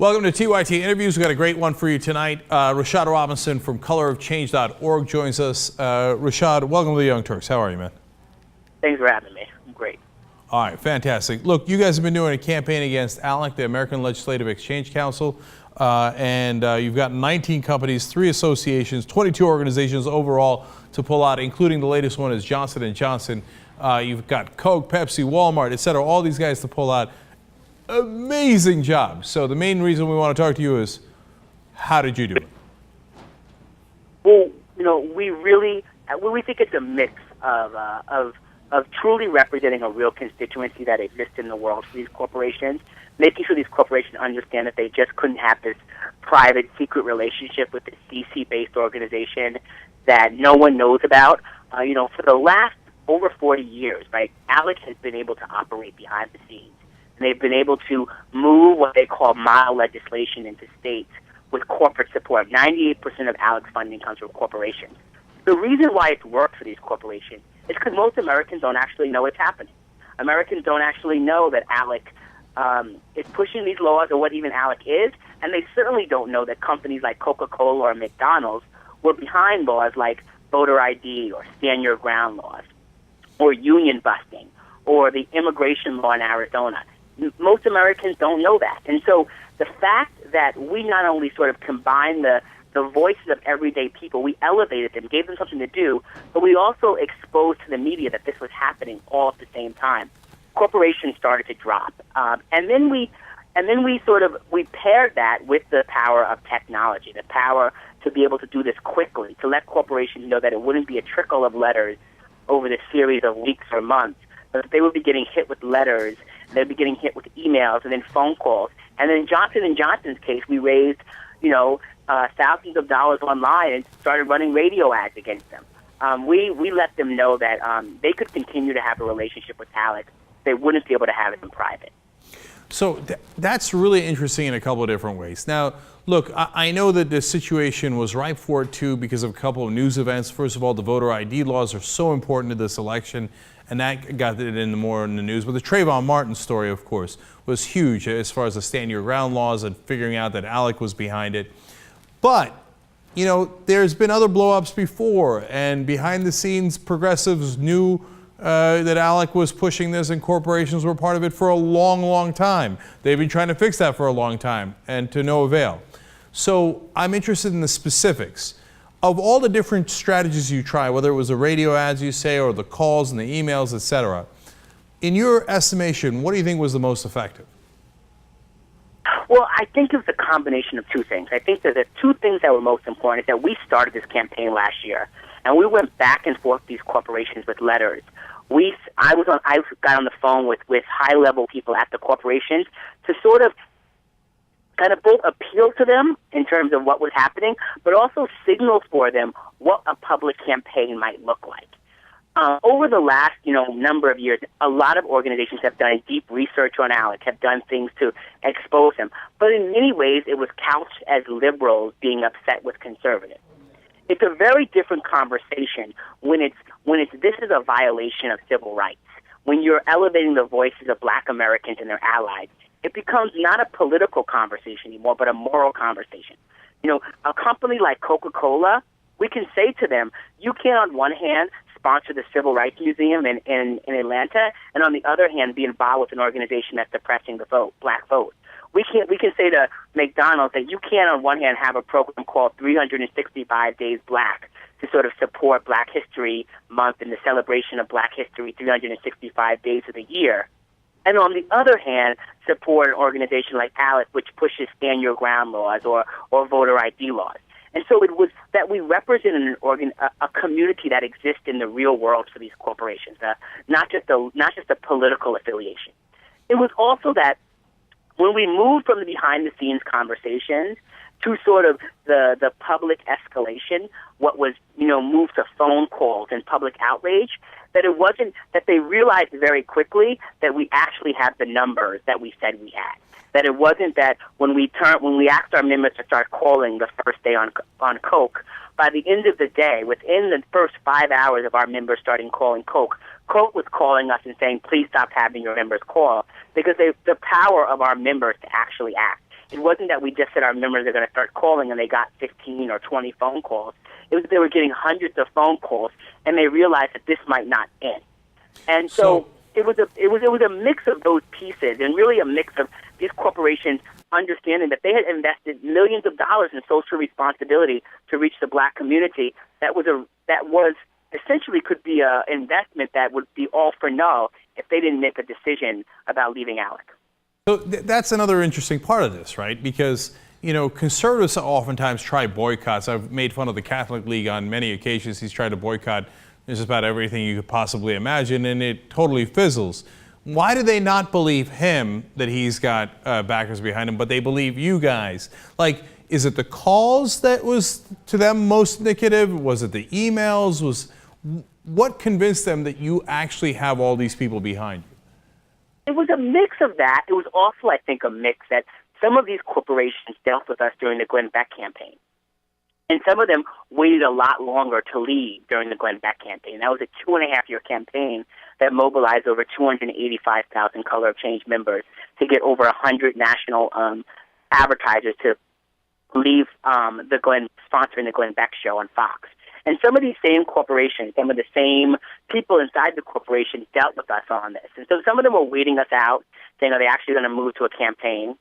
Welcome to TYT Interviews. We've got a great one for you tonight. Rashad Robinson from ColorOfChange.org joins us. Rashad, welcome to the Young Turks. How are you, man? Thanks for having me. I'm great. All right, fantastic. Look, you guys have been doing a campaign against ALEC, the American Legislative Exchange Council, and you've got 19 companies, 3 associations, 22 organizations overall to pull out, including the latest one is Johnson & Johnson. You've got Coke, Pepsi, Walmart, et cetera, all these guys to pull out. Amazing job. So the main reason we want to talk to you is, how did you do it? Well, we think it's a mix of truly representing a real constituency that exists in the world for these corporations, making sure these corporations understand that they just couldn't have this private, secret relationship with this DC-based organization that no one knows about. For the last over 40 years, right, ALEC has been able to operate behind the scenes. And they've been able to move what they call model legislation into states with corporate support. 98% of ALEC funding comes from corporations. The reason why it's worked for these corporations is because most Americans don't actually know what's happening. Americans don't actually know that ALEC is pushing these laws or what even ALEC is, and they certainly don't know that companies like Coca-Cola or McDonald's were behind laws like voter ID or stand your ground laws or union busting or the immigration law in Arizona. Most Americans don't know that. And so the fact that we not only sort of combined the voices of everyday people, we elevated them, gave them something to do, but we also exposed to the media that this was happening all at the same time. Corporations started to drop. And then we paired that with the power of technology, the power to be able to do this quickly, to let corporations know that it wouldn't be a trickle of letters over the series of weeks or months, but that they would be getting hit with letters, they'd be getting hit with emails and then phone calls. And then in Johnson & Johnson's case, we raised, thousands of dollars online and started running radio ads against them. We let them know that they could continue to have a relationship with ALEC. They wouldn't be able to have it in private. So that's really interesting in a couple of different ways. Now, look, I know that this situation was ripe for it too because of a couple of news events. First of all, the voter ID laws are so important to this election, and that got it more in the news. But the Trayvon Martin story, of course, was huge as far as the stand your ground laws and figuring out that ALEC was behind it. But, there's been other blow-ups before, and behind the scenes, progressives knew that ALEC was pushing this and corporations were part of it for a long, long time. They've been trying to fix that for a long time and to no avail. So I'm interested in the specifics. Of all the different strategies you try, whether it was the radio ads you say or the calls and the emails, etc., in your estimation, what do you think was the most effective? Well, I think it's a combination of two things. I think that the two things that were most important is that we started this campaign last year, and we went back and forth with these corporations with letters. I got on the phone with high-level people at the corporations to sort of kind of both appeal to them in terms of what was happening, but also signal for them what a public campaign might look like. Over the last, number of years, a lot of organizations have done deep research on ALEC, have done things to expose them. But in many ways, it was couched as liberals being upset with conservatives. It's a very different conversation when it's this is a violation of civil rights. When you're elevating the voices of Black Americans and their allies, it becomes not a political conversation anymore, but a moral conversation. A company like Coca-Cola, we can say to them, you can on one hand sponsor the Civil Rights Museum in Atlanta, and on the other hand be involved with an organization that's suppressing the black vote. We can say to McDonald's that you can on one hand have a program called 365 Days Black to sort of support Black History Month and the celebration of Black history 365 days of the year. And on the other hand, support an organization like ALEC, which pushes stand your ground laws or voter ID laws. And so it was that we represented a community that exists in the real world for these corporations, not just a political affiliation. It was also that when we moved from the behind-the-scenes conversations to sort of the public escalation, what was moved to phone calls and public outrage, that it wasn't that they realized very quickly that we actually had the numbers that we said we had. That it wasn't that when we asked our members to start calling the first day on Coke, by the end of the day, within the first 5 hours of our members starting calling Coke, Coke was calling us and saying, please stop having your members call, because the power of our members to actually act. It wasn't that we just said our members are going to start calling and they got 15 or 20 phone calls. It was they were getting hundreds of phone calls, and they realized that this might not end. And so it was a mix of those pieces, and really a mix of these corporations understanding that they had invested millions of dollars in social responsibility to reach the black community. That was essentially could be an investment that would be all for null if they didn't make a decision about leaving ALEC. So that's another interesting part of this, right? Because, conservatives oftentimes try boycotts. I've made fun of the Catholic League on many occasions. He's tried to boycott just about everything you could possibly imagine, and it totally fizzles. Why do they not believe him that he's got backers behind him, but they believe you guys? Like, is it the calls that was to them most indicative? Was it the emails? What convinced them that you actually have all these people behind you? It was a mix of that. It was also, I think, a mix that some of these corporations dealt with us during the Glenn Beck campaign. And some of them waited a lot longer to leave during the Glenn Beck campaign. That was a 2.5-year campaign that mobilized over 285,000 Color of Change members to get over 100 national advertisers to leave sponsoring the Glenn Beck show on Fox. And some of these same corporations, some of the same people inside the corporation dealt with us on this. And so some of them were waiting us out, saying, are they actually going to move to a campaign?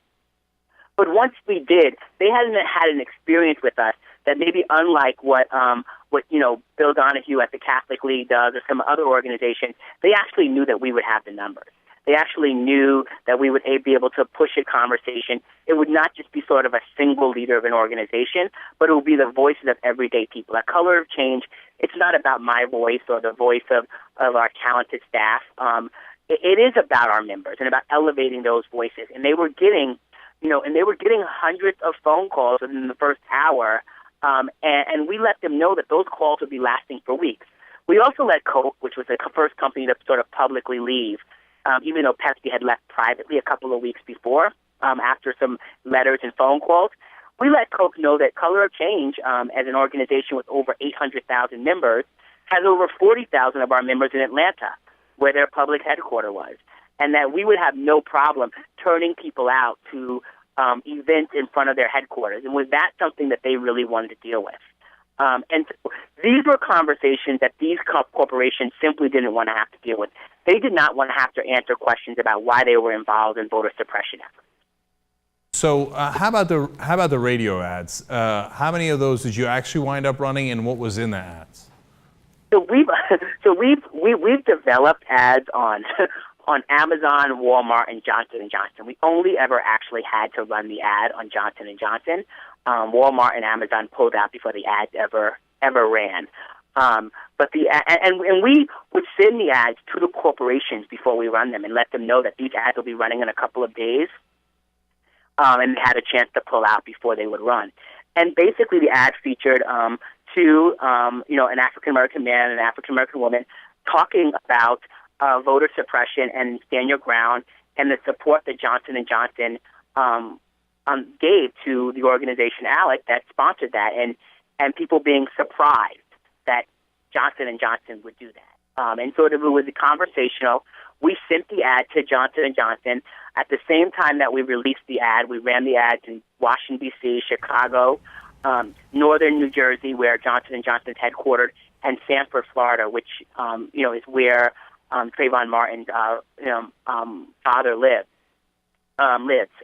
But once we did, they hadn't had an experience with us that maybe unlike what Bill Donahue at the Catholic League does or some other organizations, they actually knew that we would have the numbers. They actually knew that we would be able to push a conversation. It would not just be sort of a single leader of an organization, but it would be the voices of everyday people. At Color of Change, it's not about my voice or the voice of our talented staff. It is about our members and about elevating those voices. And they were getting, hundreds of phone calls within the first hour, and we let them know that those calls would be lasting for weeks. We also let Coke, which was the first company to sort of publicly leave, even though Pepsi had left privately a couple of weeks before, after some letters and phone calls. We let Coke know that Color of Change, as an organization with over 800,000 members, has over 40,000 of our members in Atlanta, where their public headquarters was, and that we would have no problem turning people out to events in front of their headquarters. And was that something that they really wanted to deal with? And so these were conversations that these corporations simply didn't want to have to deal with. They did not want to have to answer questions about why they were involved in voter suppression efforts. So how about the radio ads? How many of those did you actually wind up running, and what was in the ads? So we've developed ads on Amazon, Walmart, and Johnson & Johnson. We only ever actually had to run the ad on Johnson & Johnson. Walmart and Amazon pulled out before the ads ever ran. But we would send the ads to the corporations before we run them and let them know that these ads will be running in a couple of days, and they had a chance to pull out before they would run. And basically, the ad featured an African American man and an African American woman talking about voter suppression and stand your ground and the support that Johnson & Johnson gave to the organization ALEC that sponsored that, and people being surprised that Johnson & Johnson would do that. And so it was conversational. We sent the ad to Johnson & Johnson. At the same time that we released the ad, we ran the ads in Washington, D.C., Chicago, northern New Jersey, where Johnson & Johnson is headquartered, and Sanford, Florida, which is where Trayvon Martin's father lives.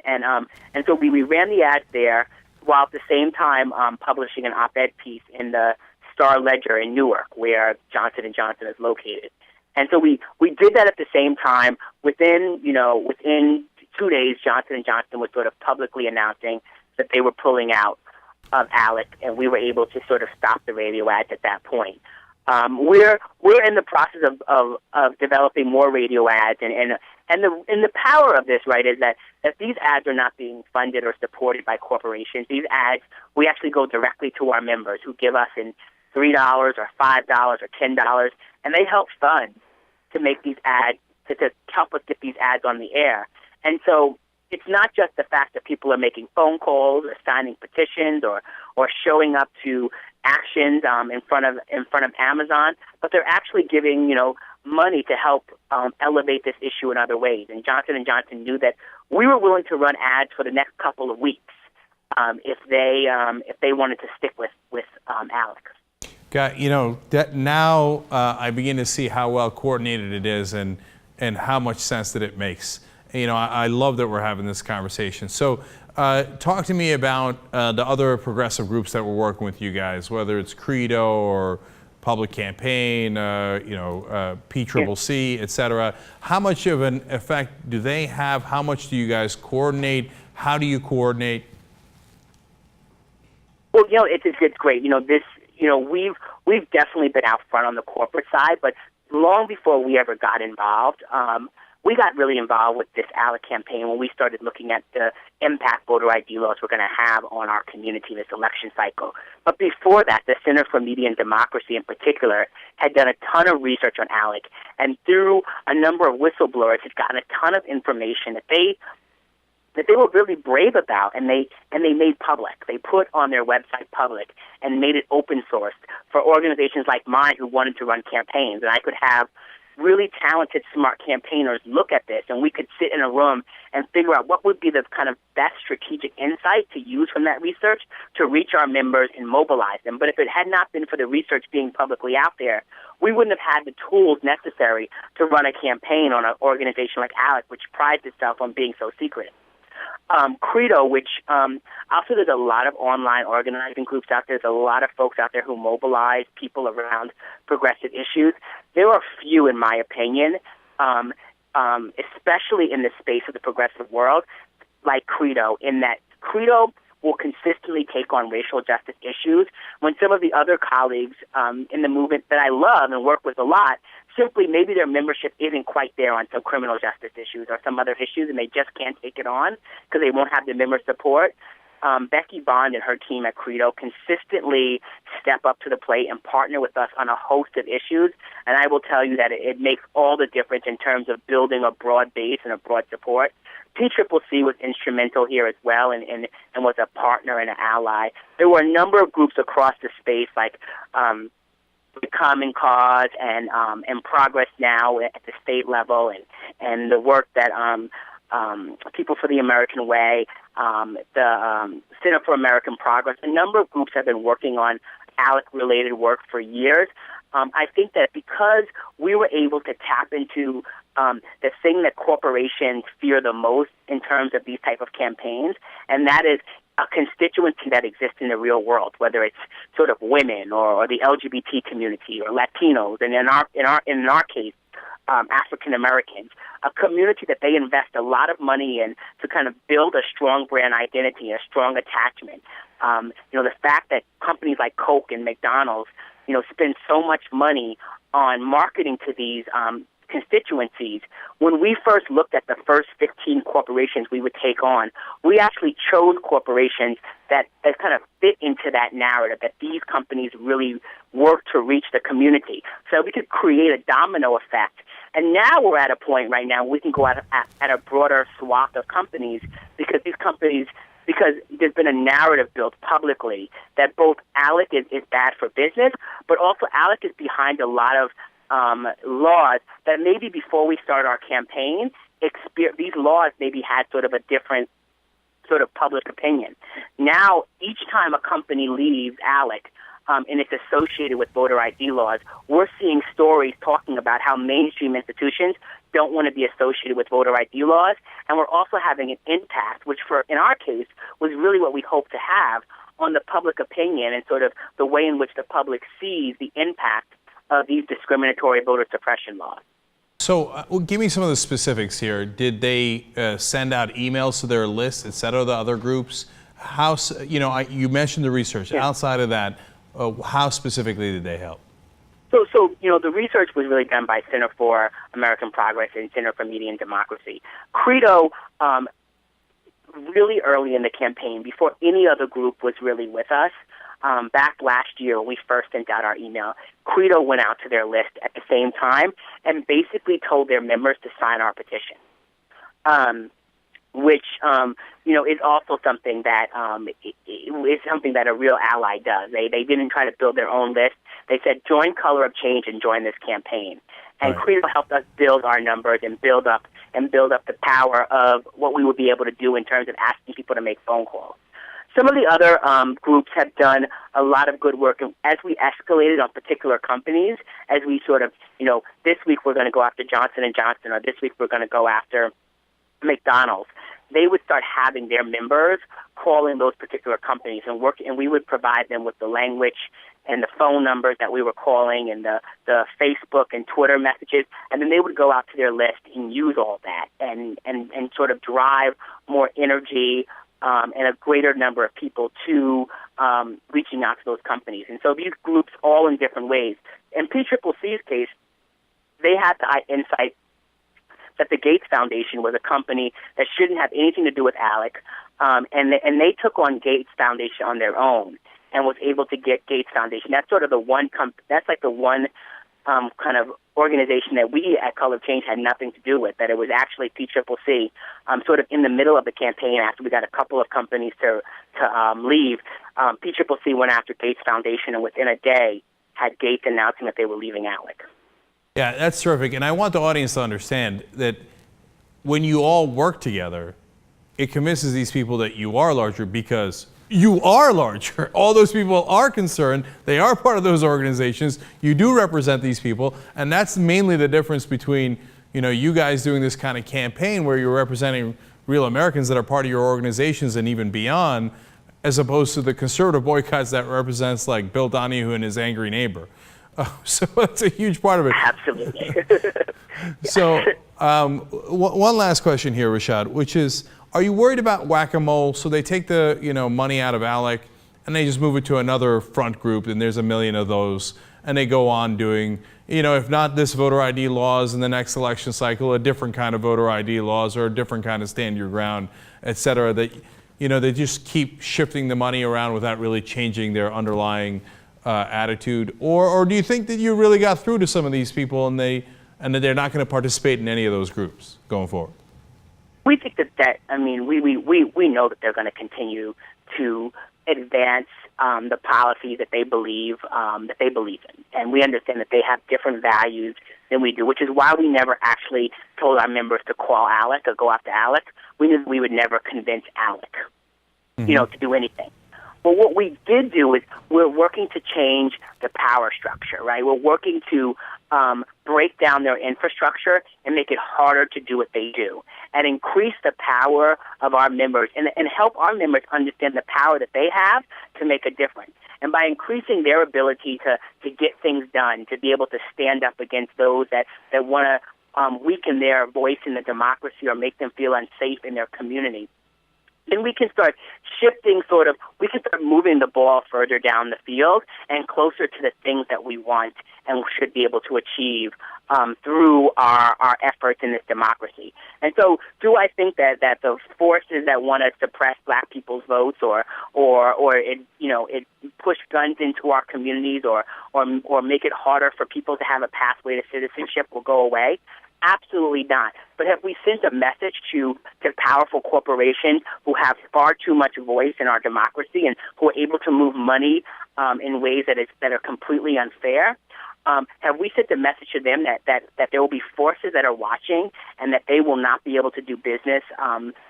And so we ran the ads there while at the same time publishing an op-ed piece in the Star Ledger in Newark, where Johnson & Johnson is located. And so we did that at the same time. Within 2 days, Johnson & Johnson was sort of publicly announcing that they were pulling out of ALEC, and we were able to sort of stop the radio ads at that point. We're in the process of developing more radio ads, and the power of this, right, is that these ads are not being funded or supported by corporations. These ads, we actually go directly to our members who give us in $3 or $5 or $10, and they help fund to make these ads, to help us get these ads on the air. And so it's not just the fact that people are making phone calls or signing petitions or showing up to actions in front of Amazon, but they're actually giving money to help elevate this issue in other ways. And Johnson & Johnson knew that we were willing to run ads for the next couple of weeks if they wanted to stick with ALEC. That now I begin to see how well coordinated it is and how much sense that it makes. I love that we're having this conversation. So talk to me about the other progressive groups that were working with you guys, whether it's Credo or Public Campaign, PCCC, et cetera. How much of an effect do they have? How much do you guys coordinate? How do you coordinate? Well, it's great. We've definitely been out front on the corporate side, but long before we ever got involved, we got really involved with this ALEC campaign when we started looking at the impact voter ID laws were going to have on our community this election cycle. But before that, the Center for Media and Democracy in particular had done a ton of research on ALEC, and through a number of whistleblowers had gotten a ton of information that they were really brave about, and they made public. They put on their website public and made it open source for organizations like mine who wanted to run campaigns. And I could have really talented, smart campaigners look at this, and we could sit in a room and figure out what would be the kind of best strategic insight to use from that research to reach our members and mobilize them. But if it had not been for the research being publicly out there, we wouldn't have had the tools necessary to run a campaign on an organization like ALEC, which prides itself on being so secretive. Credo, which also there's a lot of online organizing groups out there. There's a lot of folks out there who mobilize people around progressive issues. There are few, in my opinion, especially in the space of the progressive world, like Credo, in that Credo will consistently take on racial justice issues when some of the other colleagues in the movement that I love and work with a lot, simply maybe their membership isn't quite there on some criminal justice issues or some other issues, and they just can't take it on because they won't have the member support. Becky Bond and her team at Credo consistently step up to the plate and partner with us on a host of issues, and I will tell you that it makes all the difference in terms of building a broad base and a broad support. PCCC was instrumental here as well and was a partner and an ally. There were a number of groups across the space like the Common Cause and Progress Now at the state level and the work that People for the American Way, the Center for American Progress. A number of groups have been working on ALEC-related work for years. I think that because we were able to tap into the thing that corporations fear the most in terms of these type of campaigns, and that is a constituency that exists in the real world, whether it's sort of women or the LGBT community or Latinos, and in our case, African Americans, a community that they invest a lot of money in to kind of build a strong brand identity, a strong attachment. The fact that companies like Coke and McDonald's, spend so much money on marketing to these constituencies. When we first looked at the first 15 corporations we would take on, we actually chose corporations that kind of fit into that narrative, that these companies really work to reach the community. So we could create a domino effect. And now we're at a point right now we can go at a broader swath of companies because there's been a narrative built publicly that both ALEC is bad for business, but also ALEC is behind a lot of laws that maybe before we start our campaign, these laws maybe had sort of a different sort of public opinion. Now, each time a company leaves ALEC and it's associated with voter ID laws, we're seeing stories talking about how mainstream institutions don't want to be associated with voter ID laws, and we're also having an impact, which in our case was really what we hope to have on the public opinion and sort of the way in which the public sees the impact of these discriminatory voter suppression laws. So give me some of the specifics here. Did they send out emails to their list, et cetera, the other groups? How, you mentioned the research. Yeah. Outside of that, how specifically did they help? So the research was really done by Center for American Progress and Center for Media and Democracy. Credo, really early in the campaign, before any other group was really with us, back last year when we first sent out our email, Credo went out to their list at the same time and basically told their members to sign our petition. which is also something that is something that a real ally does. They didn't try to build their own list. They said, join Color of Change and join this campaign. And Right. Credo helped us build our numbers and build up the power of what we would be able to do in terms of asking people to make phone calls. Some of the other groups have done a lot of good work. And as we escalated on particular companies, as we sort of, this week we're going to go after Johnson & Johnson, or this week we're going to go after McDonald's, they would start having their members calling those particular companies and we would provide them with the language and the phone numbers that we were calling and the Facebook and Twitter messages, and then they would go out to their list and use all that and sort of drive more energy and a greater number of people to reaching out to those companies. And so these groups, all in different ways. In PCCC's case, they had the insight that the Gates Foundation was a company that shouldn't have anything to do with ALEC, and they took on Gates Foundation on their own and was able to get Gates Foundation. That's sort of the one that's like the one kind of organization that we at Color of Change had nothing to do with, that it was actually PCCC sort of in the middle of the campaign after we got a couple of companies to leave. PCCC went after Gates Foundation, and within a day had Gates announcing that they were leaving ALEC. Yeah, that's terrific. And I want the audience to understand that when you all work together, it convinces these people that you are larger because you are larger. All those people are concerned. They are part of those organizations. You do represent these people. And that's mainly the difference between, you guys doing this kind of campaign where you're representing real Americans that are part of your organizations and even beyond, as opposed to the conservative boycotts that represents like Bill Donahue and his angry neighbor. So that's a huge part of it. Absolutely. So one last question here, Rashad, which is, are you worried about whack-a-mole? So they take the money out of ALEC and they just move it to another front group, and there's a million of those, and they go on doing, if not this voter ID laws in the next election cycle, a different kind of voter ID laws or a different kind of stand your ground, et cetera, that they just keep shifting the money around without really changing their underlying attitude, or do you think that you really got through to some of these people and that they're not going to participate in any of those groups going forward? We think we know that they're going to continue to advance the policies that they believe in, and we understand that they have different values than we do, which is why we never actually told our members to call ALEC or go after ALEC. We knew we would never convince ALEC, to do anything. But what we did do is we're working to change the power structure, right? We're working to break down their infrastructure and make it harder to do what they do and increase the power of our members and help our members understand the power that they have to make a difference. And by increasing their ability to get things done, to be able to stand up against those that want to weaken their voice in the democracy or make them feel unsafe in their community, then we can start shifting we can start moving the ball further down the field and closer to the things that we want and should be able to achieve through our efforts in this democracy. And so do I think that the forces that want to suppress black people's votes or it push guns into our communities or make it harder for people to have a pathway to citizenship will go away? Absolutely not. But have we sent a message to powerful corporations who have far too much voice in our democracy and who are able to move money in ways that are completely unfair? Have we sent a message to them that there will be forces that are watching and that they will not be able to do business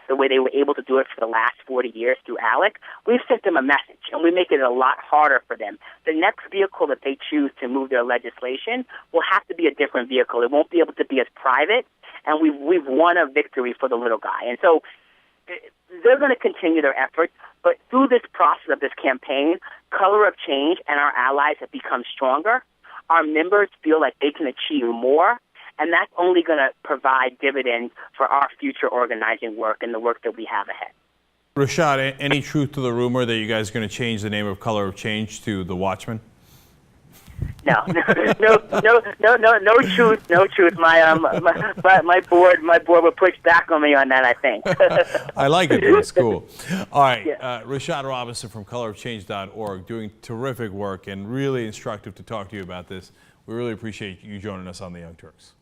the way they were able to do it for the last 40 years through ALEC? We've sent them a message, and we make it a lot harder for them. The next vehicle that they choose to move their legislation will have to be a different vehicle. It won't be able to be as private, and we've won a victory for the little guy. And so they're going to continue their efforts, but through this process of this campaign, Color of Change and our allies have become stronger. Our members feel like they can achieve more, and that's only going to provide dividends for our future organizing work and the work that we have ahead. Rashad, any truth to the rumor that you guys are going to change the name of Color of Change to The Watchman? No truth. My board will push back on me on that, I think. I like it. That's cool. All right, Yeah. Rashad Robinson from colorofchange.org, doing terrific work and really instructive to talk to you about this. We really appreciate you joining us on the Young Turks.